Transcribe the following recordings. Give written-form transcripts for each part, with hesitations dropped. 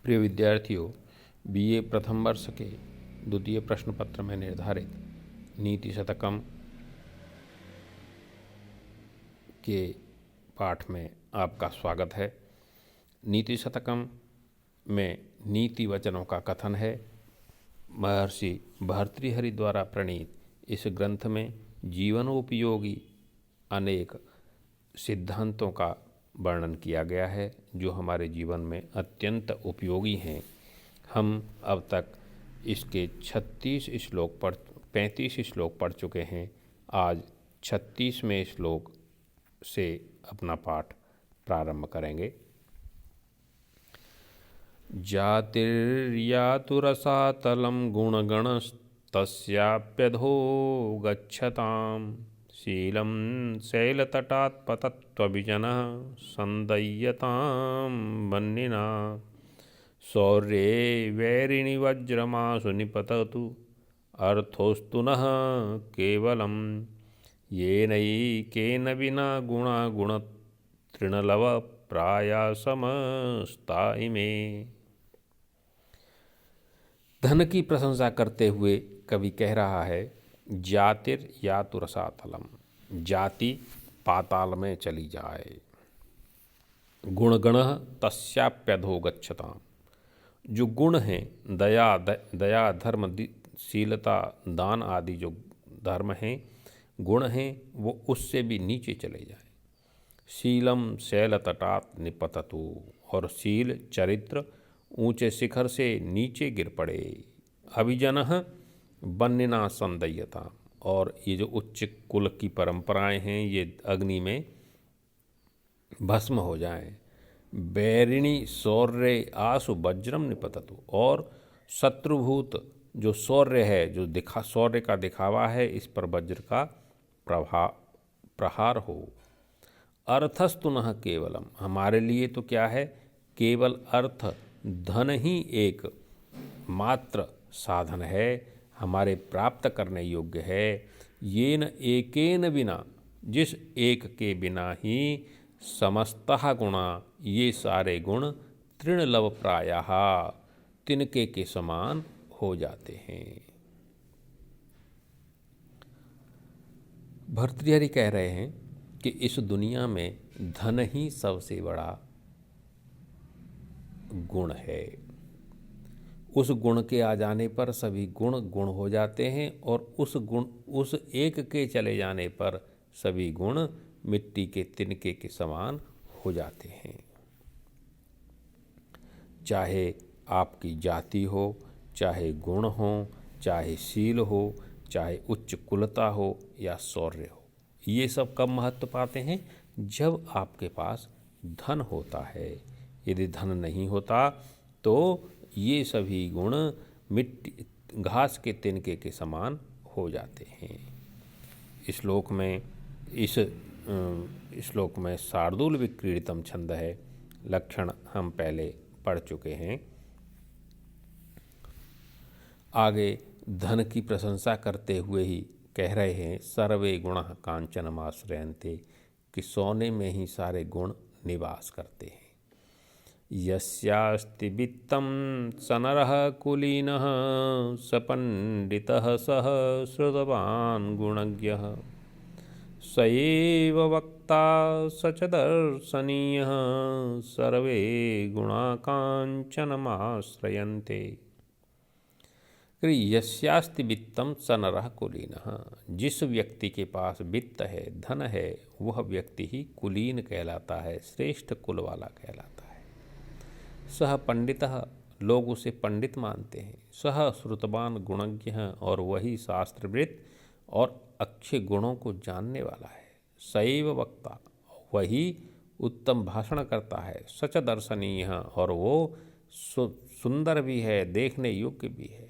प्रिय विद्यार्थियों, बीए प्रथम वर्ष के द्वितीय प्रश्न पत्र में निर्धारित नीति शतकम के पाठ में आपका स्वागत है। नीति शतकम में नीति वचनों का कथन है। महर्षि भर्तृहरि द्वारा प्रणीत इस ग्रंथ में जीवनोपयोगी अनेक सिद्धांतों का वर्णन किया गया है जो हमारे जीवन में अत्यंत उपयोगी हैं। हम अब तक इसके 35 श्लोक पढ़ चुके हैं। आज 36वें श्लोक से अपना पाठ प्रारंभ करेंगे। जातिर्यातुरसातलं गुणगणस्तस्याप्यधो गच्छताम् शीलं शैलतटात् पतत्वभिजनः सन्दय्यतां वह्निना शौर्ये वैरिणि वज्रमासु निपततु अर्थोऽस्तु नः केवलं येनैकेन विना गुणा गुणतृणलव प्रायासमस्ता इमे। धन की प्रशंसा करते हुए कवि कह रहा है, जातिर्यातुरसातलम, जाति पाताल में चली जाए। गुणगणः तस्याप्यधो गच्छताम्, जो गुण हैं दया धर्म शीलता दान आदि जो धर्म हैं गुण हैं वो उससे भी नीचे चले जाए। शीलम शैलतटात् निपततु, और शील चरित्र ऊंचे शिखर से नीचे गिर पड़े। अभिजनः वह्निना संदय्यता, और ये जो उच्च कुल की परंपराएं हैं ये अग्नि में भस्म हो जाएं। बैरिणी शौर्य आसु वज्रम निपततु, और शत्रुभूत जो शौर्य है, जो शौर्य का दिखावा है, इस पर वज्र का प्रहार हो। अर्थस्तु नः केवलम, हमारे लिए तो क्या है, केवल अर्थ धन ही एक मात्र साधन है, हमारे प्राप्त करने योग्य है। येन एकेन बिना, जिस एक के बिना ही समस्तः गुणा, ये सारे गुण तृणलव प्रायः, तिनके के समान हो जाते हैं। भर्तृहरि कह रहे हैं कि इस दुनिया में धन ही सबसे बड़ा गुण है। उस गुण के आ जाने पर सभी गुण गुण हो जाते हैं, और उस एक के चले जाने पर सभी गुण मिट्टी के तिनके के समान हो जाते हैं। चाहे आपकी जाति हो, चाहे गुण हो, चाहे शील हो, चाहे उच्च कुलता हो या शौर्य हो, ये सब कब महत्व पाते हैं, जब आपके पास धन होता है। यदि धन नहीं होता तो ये सभी गुण मिट्टी घास के तिनके के समान हो जाते हैं। इस श्लोक में शार्दूल विक्रीडितम छंद है। लक्षण हम पहले पढ़ चुके हैं। आगे धन की प्रशंसा करते हुए ही कह रहे हैं, सर्वे गुणः कांचनमाश्रयन्ते, कि सोने में ही सारे गुण निवास करते हैं। यस्यास्ति वित्तं स नरः कुलीनः स पंडितः सः श्रुतवान् गुणज्ञः स एव वक्ता स च दर्शनीयः सर्वे गुणा कांचनमाश्रयन्ते। यस्यास्ति वित्तं स नरः कुलीनः, जिस व्यक्ति के पास वित्त है, धन है, वह व्यक्ति ही कुलीन कहलाता है, श्रेष्ठ कुल वाला कहलाता है। सह पंडितः, लोग उसे पंडित मानते हैं। सह श्रुतवान गुणज्ञ, और वही शास्त्रवृत्त और अच्छे गुणों को जानने वाला है। सैव वक्ता, वही उत्तम भाषण करता है। सच दर्शनीय, और वो सुंदर भी है, देखने योग्य भी है।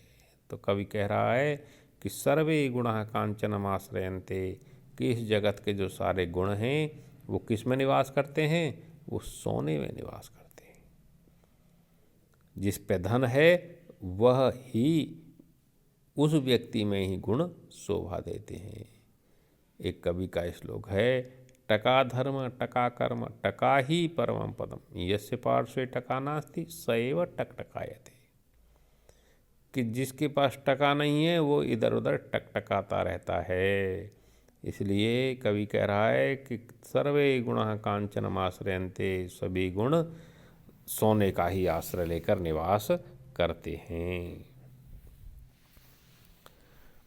तो कवि कह रहा है कि सर्वे गुणः कांचनमाश्रयन्ते, कि इस जगत के जो सारे गुण हैं वो किस में निवास करते हैं, वो सोने में निवास करते हैं। जिस पे धन है वह ही उस व्यक्ति में ही गुण शोभा देते हैं। एक कवि का श्लोक है, टका धर्म टका कर्म टका ही परमं पदम यस्य पार्श्वे टका नास्ति स एव टकटकायते। कि जिसके पास टका नहीं है वो इधर उधर टकटकाता रहता है। इसलिए कवि कह रहा है कि सर्वे गुणः कांचनमाश्रयन्ते, सभी गुण सोने का ही आश्रय लेकर निवास करते हैं।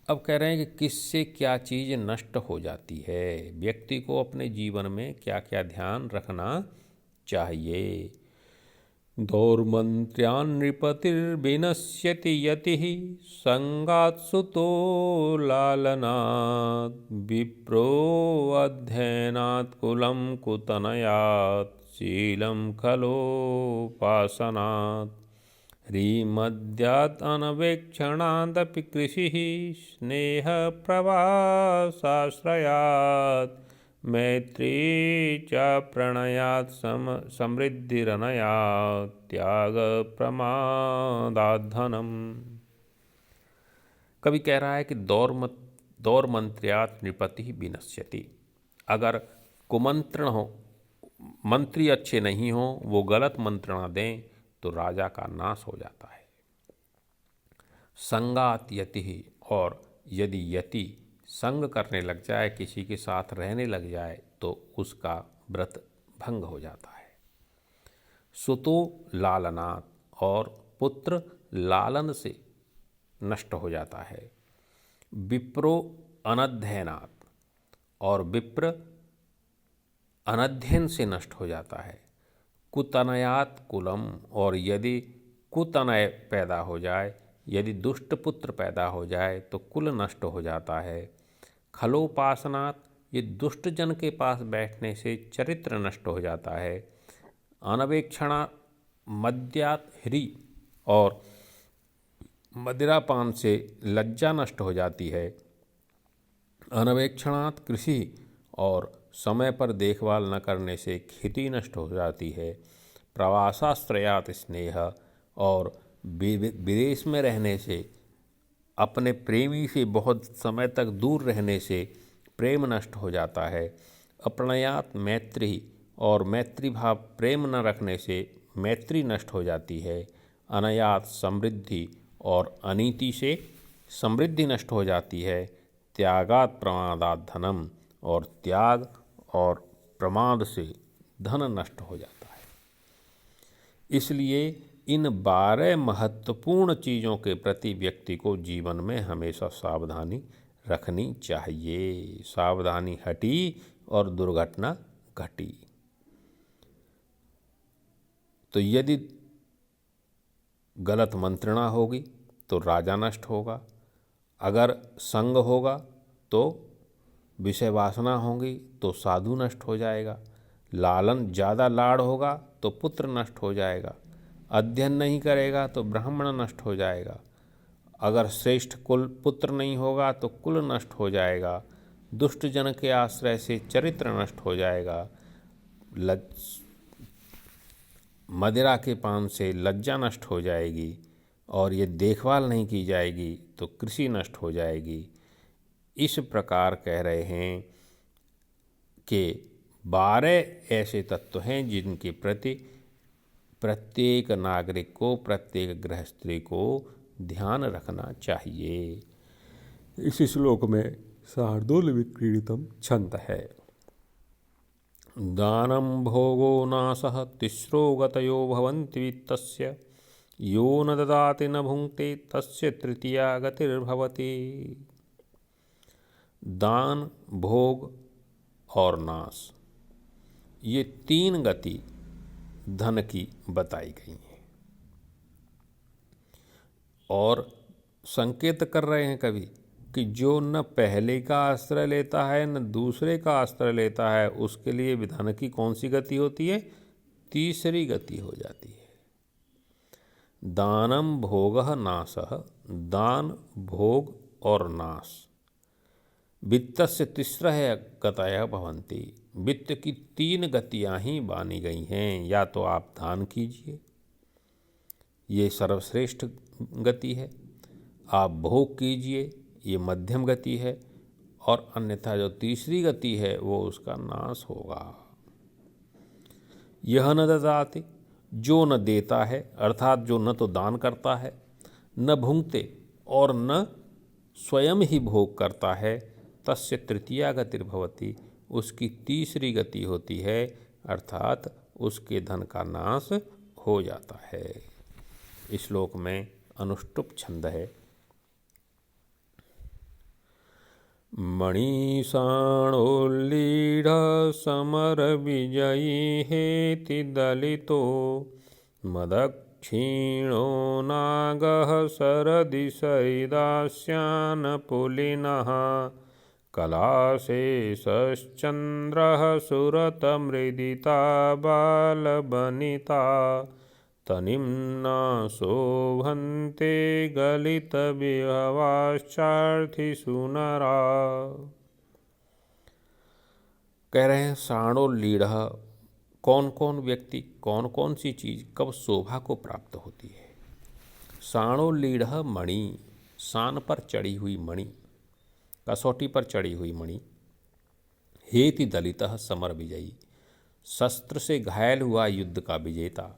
अब कह रहे हैं कि किससे क्या चीज़ नष्ट हो जाती है, व्यक्ति को अपने जीवन में क्या क्या ध्यान रखना चाहिए। दौर्मन्त्र्यान् नृपतिर्विनश्यति यतिः संगात् सुतो लालनात्, विप्रो अध्ययनात् कुलं कुतनयात्, शीलं खलोपासनात्, ह्रीमद्यात् अनवेक्षणादपि कृषिः, स्नेहप्रवासाश्रयात्, मैत्री च प्रणयात् समृद्धिरनयात्, त्याग प्रमादात् धनम। कवि कह रहा है कि दौर्मंत्र्यात् नृपति विनश्यति। अगर कुमंत्रण हो, मंत्री अच्छे नहीं हो, वो गलत मंत्रणा दें तो राजा का नाश हो जाता है। संगात यति, और यदि यति संग करने लग जाए, किसी के साथ रहने लग जाए तो उसका व्रत भंग हो जाता है। सुतो लालनात्, और पुत्र लालन से नष्ट हो जाता है। विप्रो अनध्ययनात्, और विप्र अनध्ययन से नष्ट हो जाता है। कुतनयात् कुलम, और यदि कुतनय पैदा हो जाए, यदि दुष्ट पुत्र पैदा हो जाए तो कुल नष्ट हो जाता है। खलोपासनात्, ये दुष्ट जन के पास बैठने से चरित्र नष्ट हो जाता है। अनवेक्षणा मद्यात् ह्री, और मदिरापान से लज्जा नष्ट हो जाती है। अनवेक्षणात् कृषि, और समय पर देखभाल न करने से खेती नष्ट हो जाती है। प्रवासाश्रयात् स्नेह, और विदेश में रहने से, अपने प्रेमी से बहुत समय तक दूर रहने से प्रेम नष्ट हो जाता है। अप्रणयात् मैत्री, और मैत्री भाव प्रेम न रखने से मैत्री नष्ट हो जाती है। अनयात् समृद्धि, और अनीति से समृद्धि नष्ट हो जाती है। त्यागात् प्रमादात् धनम, और त्याग और प्रमाद से धन नष्ट हो जाता है। इसलिए इन 12 महत्वपूर्ण चीज़ों के प्रति व्यक्ति को जीवन में हमेशा सावधानी रखनी चाहिए। सावधानी हटी और दुर्घटना घटी। तो यदि गलत मंत्रणा होगी तो राजा नष्ट होगा, अगर संग होगा तो विषय वासना होगी तो साधु नष्ट हो जाएगा, लालन ज़्यादा लाड़ होगा तो पुत्र नष्ट हो जाएगा, अध्ययन नहीं करेगा तो ब्राह्मण नष्ट हो जाएगा, अगर श्रेष्ठ कुल पुत्र नहीं होगा तो कुल नष्ट हो जाएगा, दुष्ट जन के आश्रय से चरित्र नष्ट हो जाएगा, मदिरा के पान से लज्जा नष्ट हो जाएगी, और ये देखभाल नहीं की जाएगी तो कृषि नष्ट हो जाएगी। इस प्रकार कह रहे हैं कि 12 ऐसे तत्व हैं जिनके प्रति प्रत्येक नागरिक को, प्रत्येक गृहस्थी को ध्यान रखना चाहिए। इस श्लोक में शार्दूल विक्रीडितम छंद है। दानं भोगो नाशः तिस्रो गतयो भवन्ति वित्तस्य, यो न ददाति न भुङ्क्ते तस्य तृतीया गतिर्भवति। दान, भोग और नाश, ये 3 गति धन की बताई गई हैं, और संकेत कर रहे हैं कवि कि जो न पहले का आश्रय लेता है न दूसरे का आश्रय लेता है, उसके लिए धन की कौन सी गति होती है? तीसरी गति हो जाती है। दानम भोगः नाशः, दान, भोग और नाश। वित्तस्य तिस्रः गतयः भवन्ति, वित्त की 3 गतियाँ ही बानी गई हैं। या तो आप दान कीजिए, ये सर्वश्रेष्ठ गति है, आप भोग कीजिए, ये मध्यम गति है, और अन्यथा जो तीसरी गति है वो उसका नाश होगा। यह न ददाति, जो न देता है अर्थात जो न तो दान करता है, न भुंक्ते और न स्वयं ही भोग करता है, तस्य तृतीया गतिर्भवति, उसकी तीसरी गति होती है अर्थात उसके धन का नाश हो जाता है। इस श्लोक में अनुष्टुप छंद है। मणिसाणोल्लीढ समर विजयी हेति दलितो मदक्षिणो नागः सरदि सरिदास्यान् पुलिनः कलाशेषश्चन्द्रः सुरतमृदिता बालबनिता तनिम्ना शोभन्ते गलितविभवाश्चार्थिसुनरा। कह रहे हैं साणोल्लीढ़, कौन कौन व्यक्ति, कौन कौन सी चीज़ कब शोभा को प्राप्त होती है। साणोल्लीढ़ मणि, शान पर चढ़ी हुई मणि, कसौटी पर चढ़ी हुई मणि। हेति दलितः समर विजयी, शस्त्र से घायल हुआ युद्ध का विजेता।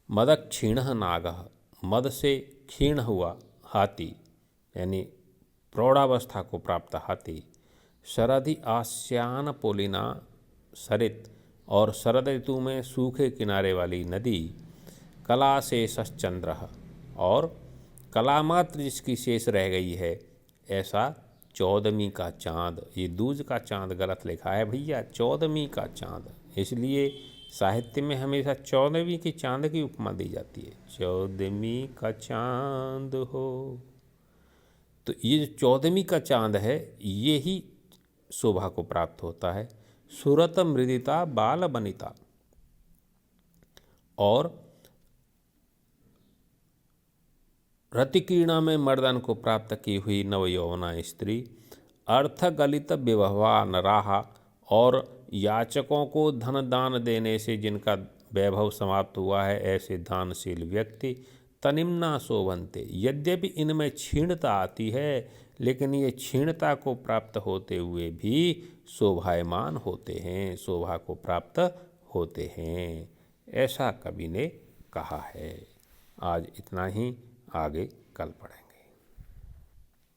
मदक्षीणः नागः, मद से क्षीण हुआ हाथी यानी प्रौढ़ावस्था को प्राप्त हाथी। शरदि आस्यान पोलिना, सरित और शरद ऋतु में सूखे किनारे वाली नदी। कलाशेषश्चंद्रः, और कलामात्र जिसकी शेष रह गई है ऐसा 14वीं का चाँद। ये दूज का चाँद गलत लिखा है भैया, 14वीं का चाँद, इसलिए साहित्य में हमेशा 14वीं की चाँद की उपमा दी जाती है। 14वीं का चाँद हो, तो ये जो 14वीं का चाँद है ये ही शोभा को प्राप्त होता है। सुरत मृदिता बाल बनिता, और रतिकीर्णा में मर्दन को प्राप्त की हुई नवयौवना स्त्री। अर्थ गलित विभवा नराहा, और याचकों को धन दान देने से जिनका वैभव समाप्त हुआ है ऐसे दानशील व्यक्ति। तनिम्ना शोभन्ते, यद्यपि इनमें क्षीणता आती है लेकिन ये क्षीणता को प्राप्त होते हुए भी शोभायमान होते हैं, शोभा को प्राप्त होते हैं, ऐसा कवि ने कहा है। आज इतना ही, आगे कल पढ़ें।